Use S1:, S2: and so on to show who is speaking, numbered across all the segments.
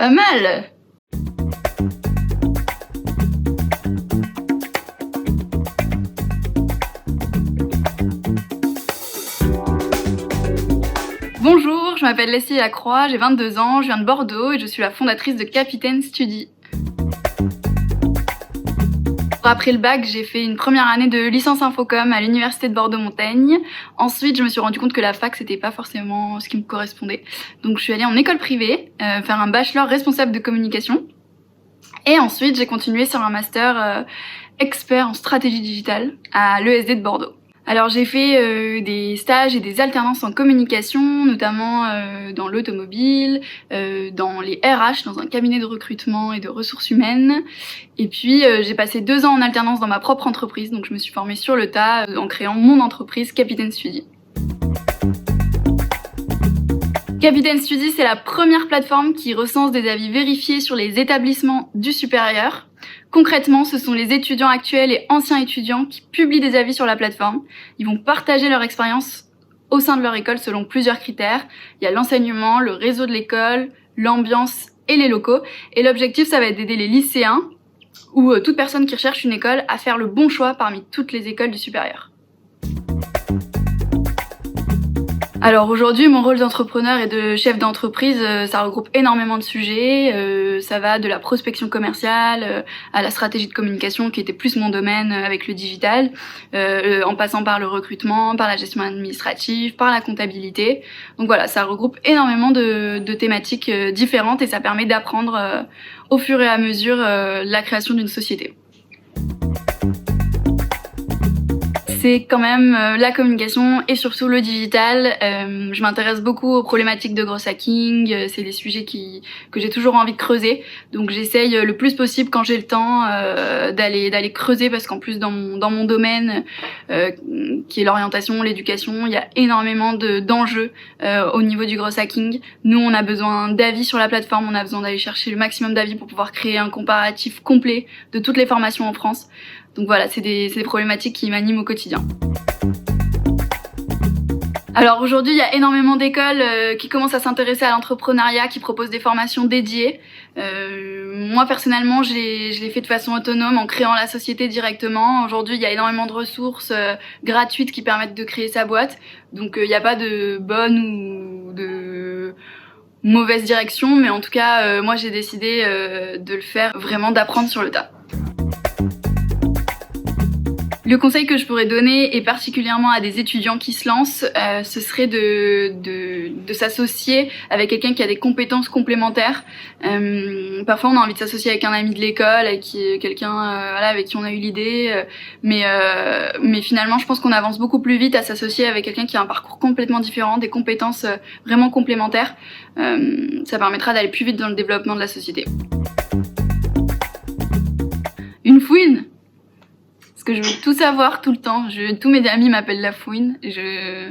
S1: Pas mal. Bonjour, je m'appelle Leslie Lacroix, j'ai 22 ans, je viens de Bordeaux et je suis la fondatrice de Capitaine Study. Après le bac, j'ai fait une première année de licence Infocom à l'université de Bordeaux-Montaigne. Ensuite, je me suis rendu compte que la fac, c'était pas forcément ce qui me correspondait. Donc, je suis allée en école privée, faire un bachelor responsable de communication. Et ensuite, j'ai continué sur un master expert en stratégie digitale à l'ESD de Bordeaux. Alors j'ai fait des stages et des alternances en communication, notamment dans l'automobile, dans les RH, dans un cabinet de recrutement et de ressources humaines. Et puis j'ai passé 2 ans en alternance dans ma propre entreprise, donc je me suis formée sur le tas en créant mon entreprise Capitaine Study. Capitaine Study, c'est la première plateforme qui recense des avis vérifiés sur les établissements du supérieur. Concrètement, ce sont les étudiants actuels et anciens étudiants qui publient des avis sur la plateforme. Ils vont partager leur expérience au sein de leur école selon plusieurs critères. Il y a l'enseignement, le réseau de l'école, l'ambiance et les locaux. Et l'objectif, ça va être d'aider les lycéens ou toute personne qui recherche une école à faire le bon choix parmi toutes les écoles du supérieur. Alors aujourd'hui, mon rôle d'entrepreneur et de chef d'entreprise, ça regroupe énormément de sujets. Ça va de la prospection commerciale à la stratégie de communication qui était plus mon domaine avec le digital, en passant par le recrutement, par la gestion administrative, par la comptabilité. Donc voilà, ça regroupe énormément de thématiques différentes et ça permet d'apprendre au fur et à mesure la création d'une société. C'est quand même la communication et surtout le digital. Je m'intéresse beaucoup aux problématiques de gros hacking. C'est des sujets que j'ai toujours envie de creuser. Donc j'essaye le plus possible quand j'ai le temps d'aller creuser parce qu'en plus dans mon domaine qui est l'orientation, l'éducation, il y a énormément d'enjeux au niveau du gros hacking. Nous, on a besoin d'avis sur la plateforme. On a besoin d'aller chercher le maximum d'avis pour pouvoir créer un comparatif complet de toutes les formations en France. Donc voilà, c'est des problématiques qui m'animent au quotidien. Alors aujourd'hui, il y a énormément d'écoles qui commencent à s'intéresser à l'entrepreneuriat, qui proposent des formations dédiées. Moi personnellement, je l'ai fait de façon autonome en créant la société directement. Aujourd'hui, il y a énormément de ressources gratuites qui permettent de créer sa boîte. Donc il n'y a pas de bonne ou de mauvaise direction, mais en tout cas, moi j'ai décidé de le faire vraiment, d'apprendre sur le tas. Le conseil que je pourrais donner, et particulièrement à des étudiants qui se lancent, ce serait de s'associer avec quelqu'un qui a des compétences complémentaires. Parfois, on a envie de s'associer avec un ami de l'école, avec quelqu'un avec qui on a eu l'idée, mais finalement, je pense qu'on avance beaucoup plus vite à s'associer avec quelqu'un qui a un parcours complètement différent, des compétences vraiment complémentaires. Ça permettra d'aller plus vite dans le développement de la société. Une fouine! Parce que je veux tout savoir tout le temps. Tous mes amis m'appellent la fouine. Et j'ai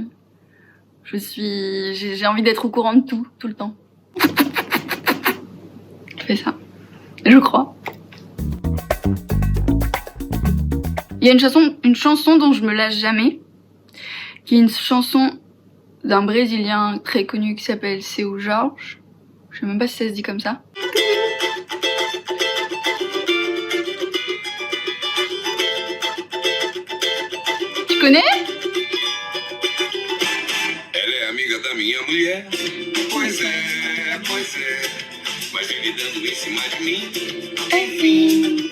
S1: envie d'être au courant de tout le temps. Je fais ça. Je crois. Il y a une chanson dont je me lâche jamais, qui est une chanson d'un Brésilien très connu qui s'appelle Seu Jorge. Je sais même pas si ça se dit comme ça. Tu connais?
S2: Elle est amiga da minha mulher. Pois é. Mas ele dando em cima de mim. Enfim.